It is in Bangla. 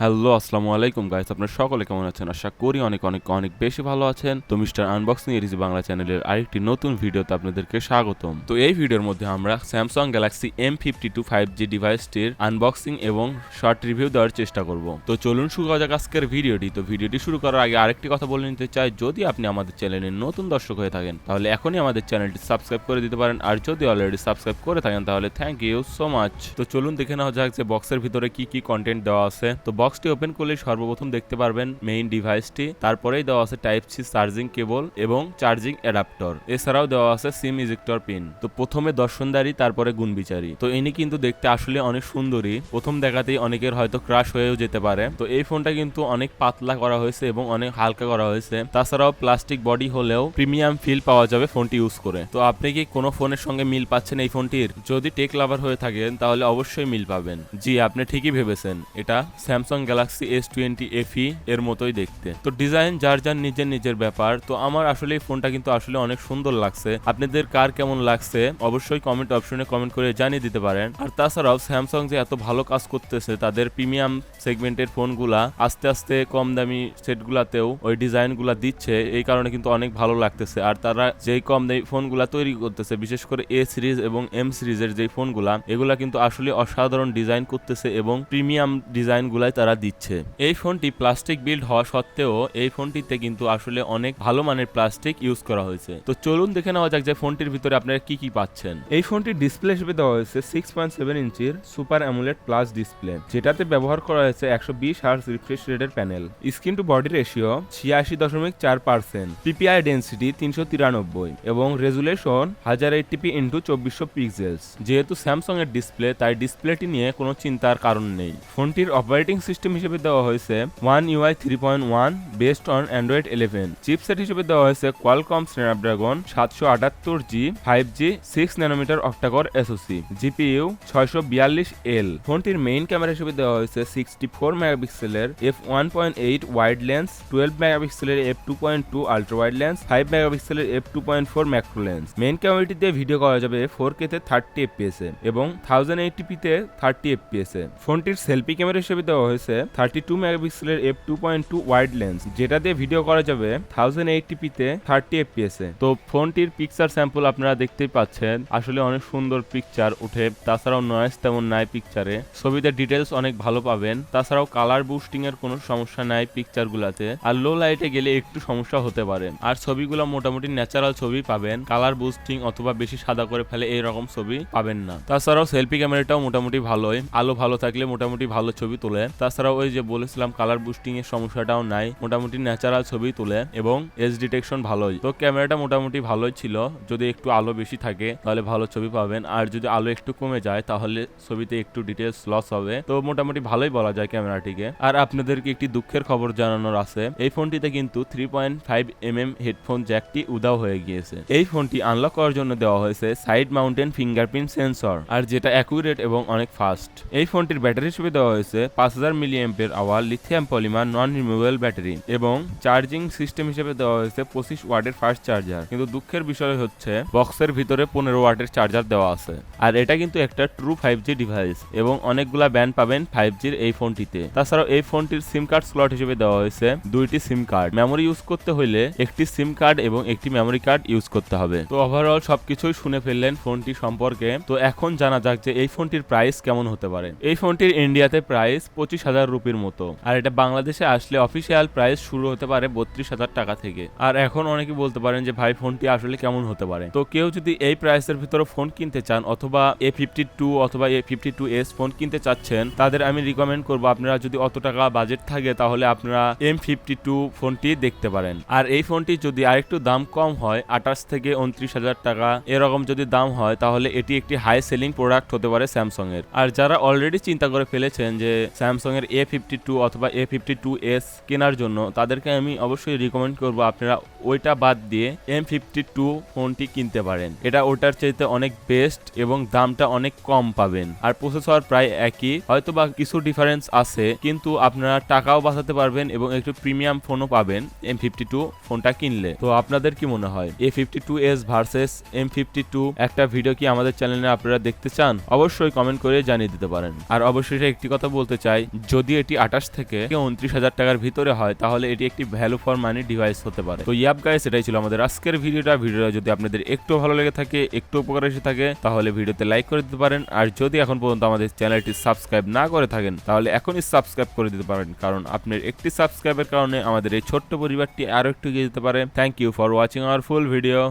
হ্যালো, আসসালামু আলাইকুম গাইস, আপনারা সকলে কেমন আছেন? আশা করি অনেক অনেক অনেক বেশি ভালো আছেন। তো মিস্টার আনবক্সিং এরিজি বাংলা চ্যানেলের আরেকটি নতুন ভিডিওতে আপনাদেরকে স্বাগতম। তো এই ভিডিওর মধ্যে আমরা স্যামসাং গ্যালাক্সি M52 5G ডিভাইসটির আনবক্সিং এবং শর্ট রিভিউ দেওয়ার চেষ্টা করব। তো চলুন শুরু করা যাক আজকের ভিডিওটি। তো ভিডিওটি শুরু করার আগে আরেকটি কথা বলে নিতে চাই, যদি আপনি আমাদের চ্যানেলের নতুন দর্শক হয়ে থাকেন তাহলে এখনই আমাদের চ্যানেলটি সাবস্ক্রাইব করে দিতে পারেন, আর যদি অলরেডি সাবস্ক্রাইব করে থাকেন তাহলে থ্যাংক ইউ সো মাচ। তো চলুন দেখে নেওয়া যাক যে বক্সের ভিতরে কি কি কন্টেন্ট দেওয়া আছে। তো বক্সটি ওপেন করলে সর্বপ্রথম দেখতে পারবেন মেইন ডিভাইসটি, তারপরেই দেওয়া আছে টাইপ সি চার্জিং কেবল এবং চার্জিং অ্যাডাপ্টর, এছাড়াও দেওয়া আছে সিম ইজেক্টর পিন। তো প্রথমে দর্শনদারি, তারপরে গুণবিচারী। তো ইনি কিন্তু দেখতে আসলে অনেক সুন্দরী, প্রথম দেখাতেই অনেকের হয়তো ক্রাশ হয়েও যেতে পারে। তো এই ফোনটা কিন্তু অনেক পাতলা করা হয়েছে এবং অনেক হালকা করা হয়েছে, তাছাড়াও প্লাস্টিক বডি হলেও প্রিমিয়াম ফিল পাওয়া যাবে ফোনটি ইউজ করে। তো আপনি কি কোনো ফোনের সঙ্গে মিল পাচ্ছেন এই ফোনটির? যদি টেক লাভার হয়ে থাকেন তাহলে অবশ্যই মিল পাবেন। জি, আপনি ঠিকই ভেবেছেন, এটা স্যামসাং গ্যালাক্সি S20 FE এর মতোই দেখতে। তো ডিজাইন যার যার নিজের নিজের ব্যাপার। তো আমার আসলে এই ফোনটা কিন্তু আসলে অনেক সুন্দর লাগছে। আপনাদের কার কেমন লাগছে অবশ্যই কমেন্ট অপশনে কমেন্ট করে জানিয়ে দিতে পারেন। আর তাছাড়াও স্যামসাং যে এত ভালো কাজ করতেছে, তাদের প্রিমিয়াম সেগমেন্টের ফোনগুলা আস্তে আস্তে কম দামি সেটগুলাতেও ওই ডিজাইনগুলা দিচ্ছে, এই কারণে কিন্তু অনেক ভালো লাগতেছে। আর তারা যেই কম দামি ফোনগুলা তৈরি করতেছে, বিশেষ করে A সিরিজ এবং M সিরিজের যে ফোনগুলা, এগুলা কিন্তু আসলে অসাধারণ ডিজাইন করতেছে এবং প্রিমিয়াম ডিজাইনগুলাই তারা দিচ্ছে। এই ফোনটি প্লাস্টিক বিল্ড হওয়া সত্ত্বেও এই ফোনটিতে কিন্তু আসলে অনেক ভালো মানের প্লাস্টিক ইউজ করা হয়েছে। তো চলুন দেখে নেওয়া যাক যে ফোনটির ভিতরে আপনারা কি কি পাচ্ছেন। এই ফোনটির ডিসপ্লে হিসেবে দেওয়া হয়েছে 6.7 ইঞ্চির সুপার অ্যামোলেড প্লাস ডিসপ্লে, যেটাতে ব্যবহার করা হয়েছে 120 হার্জ রিফ্রেশ রেটের প্যানেল। Screen to body ratio 86.4%, PPI density 393 এবং রেজুলেশন 1080p × 2400 পিক্সেলস। যেহেতু স্যামসাং এর ডিসপ্লে, তাই ডিসপ্লেটি নিয়ে কোনো চিন্তার কারণ নেই। ফোনটির অপারেটিং সিস্টেম হিসেবে দেওয়া হয়েছে One UI 3.1 based on Android 11। Chipset হিসেবে দেওয়া হয়েছে Qualcomm Snapdragon 778G 5G 6 nanometer octa-core SoC, GPU 642L। ফোনটির মেইন ক্যামেরা হিসেবে দেওয়া হয়েছে 64 মেগাপিক্সেলের f1.8 ওয়াইড লেন্স, 12 মেগাপিক্সেলের f2.2 আল্ট্রা ওয়াইড লেন্স, 5 মেগাপিক্সেলের f2.4 ম্যাক্রো লেন্স। মেইন ক্যামেরাটি দিয়ে ভিডিও করা যাবে 4K তে 30 fps এ এবং 1080p তে 30 fps এ। ফোনটির সেলফি ক্যামেরা হিসেবে দেওয়া হয়েছে 32 মেগাপিক্সেলের f2.2 ওয়াইড লেন্স, যেটা দিয়ে ভিডিও করা যাবে 1080p তে 30 fps এ। তো ফোনটির পিকচার স্যাম্পল আপনারা দেখতেই পাচ্ছেন, আসলে অনেক সুন্দর পিকচার উঠে। তাছাড়াও নয়েজ তেমন নাই পিকচারে, ছবিতে ডিটেলস অনেক ভালো পাবেন। তাছাড়াও কালার বুস্টিং এর কোনো সমস্যা নাই পিকচারগুলোতে, আর লো লাইটে গেলে একটু সমস্যা হতে পারে। আর ছবিগুলো মোটামুটি ন্যাচারাল ছবি পাবেন, কালার বুস্টিং অথবা বেশি সাদা করে ফেলে এইরকম ছবি পাবেন না। তাছাড়াও সেলফি ক্যামেরাটাও মোটামুটি ভালোই, আলো ভালো থাকলে মোটামুটি ভালো ছবি তোলে। তাছাড়াও ওই যে বলেছিলাম কালার বুস্টিং এর সমস্যাটাও নাই, মোটামুটি ন্যাচারাল ছবি তোলে এবং এজ ডিটেকশন ভালোই। তো ক্যামেরাটা মোটামুটি ভালোই ছিল, যদি একটু আলো বেশি থাকে তাহলে ভালো ছবি পাবেন, আর যদি আলো একটু কমে যায় তাহলে ছবিতে একটু ডিটেলস লস হবে। তো মোটামুটি ভালোই বলা যায় ক্যামেরাটিকে। আর আপনাদেরকে একটি দুঃখের খবর জানানোর আছে, এই ফোনটিতে কিন্তু 3.5mm হেডফোন জ্যাকটি উধাও হয়ে গিয়েছে। এই ফোনটি আনলক করার জন্য দেওয়া হয়েছে সাইড মাউন্টেন ফিঙ্গারপ্রিন্ট সেন্সর, আর যেটা অ্যাকুরেট এবং অনেক ফাস্ট। এই ফোনটির ব্যাটারি হিসেবে দেওয়া হয়েছে 5000 mAh lithium polymer non removable battery এবং চার্জিং সিস্টেম হিসেবে দেওয়া হয়েছে 25 ওয়াটের ফাস্ট চার্জার। কিন্তু দুঃখের বিষয় হচ্ছে বক্সের ভিতরে 15 ওয়াটের চার্জার দেওয়া আছে। আর এটা কিন্তু একটা ট্রু 5G ডিভাইস এবং অনেকগুলা ব্যান্ড পাবেন 5Gর এই ফোনটিতে। তাছাড়াও এই ফোনটির সিম কার্ড স্লট হিসেবে দেওয়া হয়েছে 2টি সিম কার্ড। মেমোরি ইউজ করতে হলে একটি সিম কার্ড এবং একটি মেমোরি কার্ড ইউজ করতে হবে। তো ওভারঅল সবকিছুই শুনে ফেললেন ফোনটি সম্পর্কে। তো এখন জানা যাক যে এই ফোনটির প্রাইস কেমন হতে পারে। এই ফোনটির ইন্ডিয়াতে প্রাইস 25,000 রুপির মতো, আর এটা বাংলাদেশে আসলে অফিসিয়াল প্রাইস শুরু হতে পারে 32,000 টাকা থেকে। আর এখন অনেকে বলতে পারেন যে ভাই ফোনটি আসলে কেমন হতে পারে। তো কেউ যদি এই প্রাইসের ভিতরে ফোন কিনতে চান অথবা A52 অথবা A52s ফোন কিনতে চাচ্ছেন, তাদের আমি রিকমেন্ড করবো আপনারা যদি অত টাকা বাজেট থাকে তাহলে আপনারা M52 ফোনটি দেখতে পারেন। আর এই ফোনটি যদি আরেকটু দাম কম হয়, 28 থেকে 29,000 টাকা এরকম যদি দাম হয়, তাহলে এটি একটি হাই সেলিং প্রোডাক্ট হতে পারে স্যামসাং এর। আর যারা অলরেডি চিন্তা করে ফেলেছেন যে স্যামসাং এর A52 অথবা A52s কেনার জন্য, তাদেরকে আমি অবশ্যই রিকমেন্ড করবো আপনারা ওইটা বাদ দিয়ে M52 ফোনটি কিনতে পারেন। এটা ওটার চাইতে অনেক বেস্ট এবং দামটা অনেক কম পাবেন। আর প্রসেসর প্রায় একই, হয়তো বা কিছু ডিফারেন্স আছে, কিন্তু আপনারা টাকাও বাঁচাতে পারবেন এবং একটু প্রিমিয়াম ফোনও পাবেন M52 ফোনটা কিনলে। তো আপনাদের কি মনে হয় A52s ভার্সেস M52 একটা ভিডিও কি আমাদের চ্যানেলে আপনারা দেখতে চান? অবশ্যই কমেন্ট করে জানিয়ে দিতে পারেন। আর অবশ্যই একটি কথা বলতে চাই, যদি এটি 28 থেকে 29,000 টাকার ভিতরে হয় তাহলে এটি একটি ভ্যালু ফর মানি ডিভাইস হতে পারে। তো ইয়াপ গাইস, এটাই ছিল আমাদের আজকের ভিডিওটা যদি আপনাদের একটু ভালো লেগে থাকে, একটু উপকার এসে থাকে, তাহলে ভিডিওতে লাইক করে দিতে পারেন। আর যদি এখন পর্যন্ত আমাদের চ্যানেলটি সাবস্ক্রাইব না করে থাকেন তাহলে এখনই সাবস্ক্রাইব করে দিতে পারেন, কারণ আপনার একটি সাবস্ক্রাইবের কারণে আমাদের এই ছোট্ট পরিবারটি আরো একটু এগিয়ে যেতে পারে। Thank you for watching our full video.